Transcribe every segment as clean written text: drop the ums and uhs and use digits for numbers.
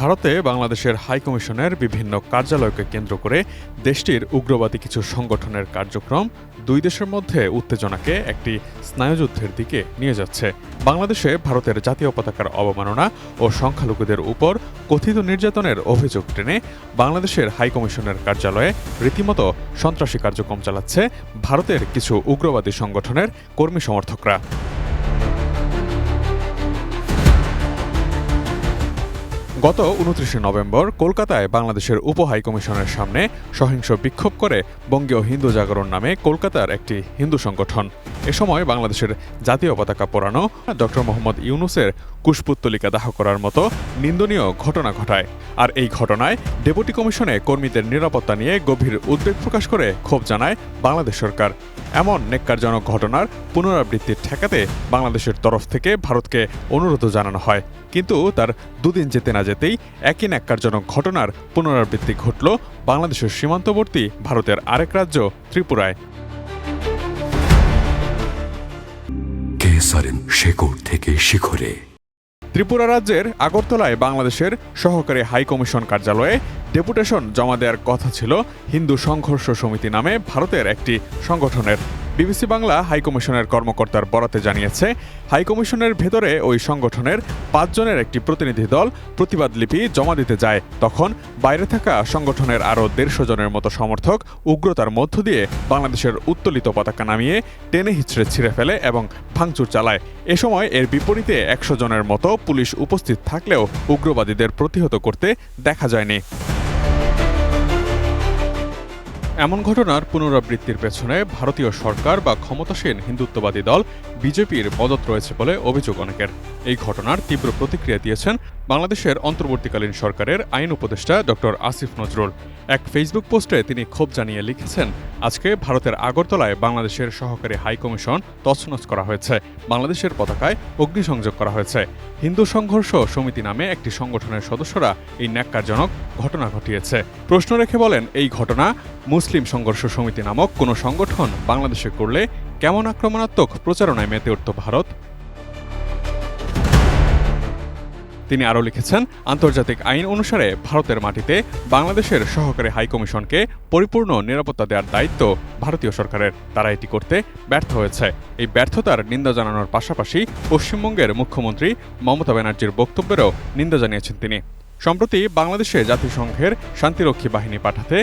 ভারতে বাংলাদেশের হাইকমিশনের বিভিন্ন কার্যালয়কে কেন্দ্র করে দেশটির উগ্রবাদী কিছু সংগঠনের কার্যক্রম দুই দেশের মধ্যে উত্তেজনাকে একটি স্নায়ুযুদ্ধের দিকে নিয়ে যাচ্ছে। বাংলাদেশে ভারতের জাতীয় পতাকার অবমাননা ও সংখ্যালঘুদের উপর কথিত নির্যাতনের অভিযোগ টেনে বাংলাদেশের হাইকমিশনের কার্যালয়ে রীতিমতো সন্ত্রাসী কার্যক্রম চালাচ্ছে ভারতের কিছু উগ্রবাদী সংগঠনের কর্মী সমর্থকরা। গত ২৯ নভেম্বর কলকাতায় বাংলাদেশের উপ হাইকমিশনের সামনে সহিংস বিক্ষোভ করে বঙ্গীয় হিন্দু জাগরণ নামে কলকাতার একটি হিন্দু সংগঠন। এ সময় বাংলাদেশের জাতীয় পতাকা পোড়ানো, ডক্টর মোহাম্মদ ইউনূসের কুশপুত্তলিকা দাহ করার মতো নিন্দনীয় ঘটনা ঘটায়। আর এই ঘটনায় ডেপুটি কমিশনে কর্মীদের নিরাপত্তা নিয়ে গভীর উদ্বেগ প্রকাশ করে ক্ষোভ জানায় বাংলাদেশ সরকার। এমন নেক্কারজনক ঘটনার পুনরাবৃত্তি ঠেকাতে বাংলাদেশের তরফ থেকে ভারতকে অনুরোধ জানানো হয়, কিন্তু তার দুদিন যেতে না যেতেই একই ন্যাক্কারজনক ঘটনার পুনরাবৃত্তি ঘটল বাংলাদেশের সীমান্তবর্তী ভারতের আরেক রাজ্য ত্রিপুরায়। শেকড় থেকে শিখরে ত্রিপুরা রাজ্যের আগরতলায় বাংলাদেশের সহকারী হাইকমিশন কার্যালয়ে ডেপুটেশন জমা দেওয়ার কথা ছিল হিন্দু সংঘর্ষ সমিতি নামে ভারতের একটি সংগঠনের। বিবিসি বাংলা হাইকমিশনের কর্মকর্তার বরাতে জানিয়েছে, হাইকমিশনের ভেতরে ওই সংগঠনের ৫ জনের একটি প্রতিনিধি দল প্রতিবাদ লিপি জমা দিতে যায়। তখন বাইরে থাকা সংগঠনের আরও ১৫০ জনের মতো সমর্থক উগ্রতার মধ্য দিয়ে বাংলাদেশের উত্তোলিত পতাকা নামিয়ে টেনে হিচড়ে ছিঁড়ে ফেলে এবং ভাঙচুর চালায়। এ সময় এর বিপরীতে ১০০ জনের মতো পুলিশ উপস্থিত থাকলেও উগ্রবাদীদের প্রতিহত করতে দেখা যায়নি। এমন ঘটনার পুনরাবৃত্তির পেছনে ভারতীয় সরকার বা ক্ষমতাসীন হিন্দুত্ববাদী দল বিজেপির মদত রয়েছে বলে অভিযোগ অনেকের। এই ঘটনার তীব্র প্রতিক্রিয়া দিয়েছেন বাংলাদেশের অন্তর্বর্তীকালীন সরকারের আইন উপদেষ্টা ডক্টর আসিফ নজরুল। এক ফেসবুক পোস্টে তিনি ক্ষোভ জানিয়ে লিখেছেন, আজকে ভারতের আগরতলায় বাংলাদেশের সহকারী হাইকমিশন তছনছ করা হয়েছে, বাংলাদেশের পতাকায় অগ্নিসংযোগ করা হয়েছে। হিন্দু সংঘর্ষ সমিতি নামে একটি সংগঠনের সদস্যরা এই ন্যাক্কারজনক ঘটনা ঘটিয়েছে। প্রশ্ন রেখে বলেন, এই ঘটনা মুসলিম সংঘর্ষ সমিতি নামক কোনো সংগঠন বাংলাদেশে করলে কেমন আক্রমণাত্মক প্রচারণায় মেতে উঠত ভারত। তিনি আরও লিখেছেন, আন্তর্জাতিক আইন অনুসারে ভারতের মাটিতে বাংলাদেশের সহকারী হাইকমিশনকে পরিপূর্ণ নিরাপত্তা দেওয়ার দায়িত্ব ভারতীয় সরকারের। তারা এটি করতে ব্যর্থ হয়েছে। এই ব্যর্থতার নিন্দা জানানোর পাশাপাশি পশ্চিমবঙ্গের মুখ্যমন্ত্রী মমতা ব্যানার্জির বক্তব্যেরও নিন্দা জানিয়েছেন তিনি। সম্প্রতি বাংলাদেশে জাতিসংঘের শান্তিরক্ষী বাহিনী পাঠাতে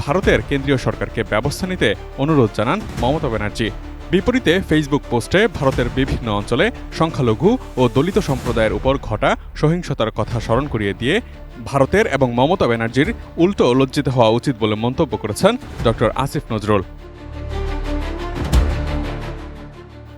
ভারতের কেন্দ্রীয় সরকারকে ব্যবস্থা নিতে অনুরোধ জানান মমতা ব্যানার্জি। বিপরীতে ফেসবুক পোস্টে ভারতের বিভিন্ন অঞ্চলে সংখ্যালঘু ও দলিত সম্প্রদায়ের উপর ঘটা সহিংসতার কথা স্মরণ করিয়ে দিয়ে ভারতের এবং মমতা ব্যানার্জির উল্টো লজ্জিত হওয়া উচিত বলে মন্তব্য করেছেন ডক্টর আসিফ নজরুল।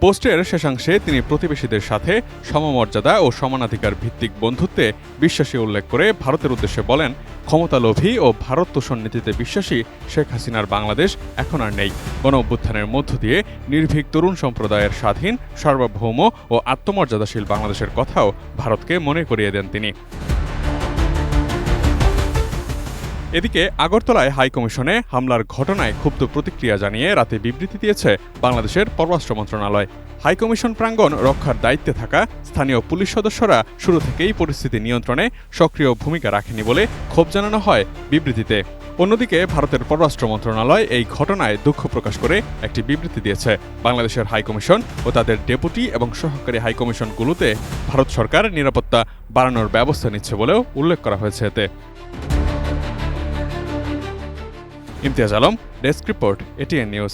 পোস্টের শেষাংশে তিনি প্রতিবেশীদের সাথে সমমর্যাদা ও সমানাধিকার ভিত্তিক বন্ধুত্বে বিশ্বাসী উল্লেখ করে ভারতের উদ্দেশ্যে বলেন, ক্ষমতালোভী ও ভারত তোষণ নীতিতে বিশ্বাসী শেখ হাসিনার বাংলাদেশ এখন আর নেই। গণ অভ্যুত্থানের মধ্য দিয়ে নির্ভীক তরুণ সম্প্রদায়ের স্বাধীন, সার্বভৌম ও আত্মমর্যাদাশীল বাংলাদেশের কথাও ভারতকে মনে করিয়ে দেন তিনি। এদিকে আগরতলায় হাইকমিশনে হামলার ঘটনায় ক্ষুব্ধ প্রতিক্রিয়া জানিয়ে রাতে বিবৃতি দিয়েছে বাংলাদেশের পররাষ্ট্র মন্ত্রণালয়। হাইকমিশন প্রাঙ্গণ রক্ষার দায়িত্বে থাকা স্থানীয় পুলিশ সদস্যরা শুরু থেকেই পরিস্থিতি নিয়ন্ত্রণে সক্রিয় ভূমিকা রাখেনি বলে ক্ষোভ জানানো হয় বিবৃতিতে। অন্যদিকে ভারতের পররাষ্ট্র মন্ত্রণালয় এই ঘটনায় দুঃখ প্রকাশ করে একটি বিবৃতি দিয়েছে। বাংলাদেশের হাইকমিশন ও তাদের ডেপুটি এবং সহকারী হাইকমিশনগুলোতে ভারত সরকার নিরাপত্তা বাড়ানোর ব্যবস্থা নিচ্ছে বলেও উল্লেখ করা হয়েছে এতে। Imtiaz Alam, desk report, ATN news.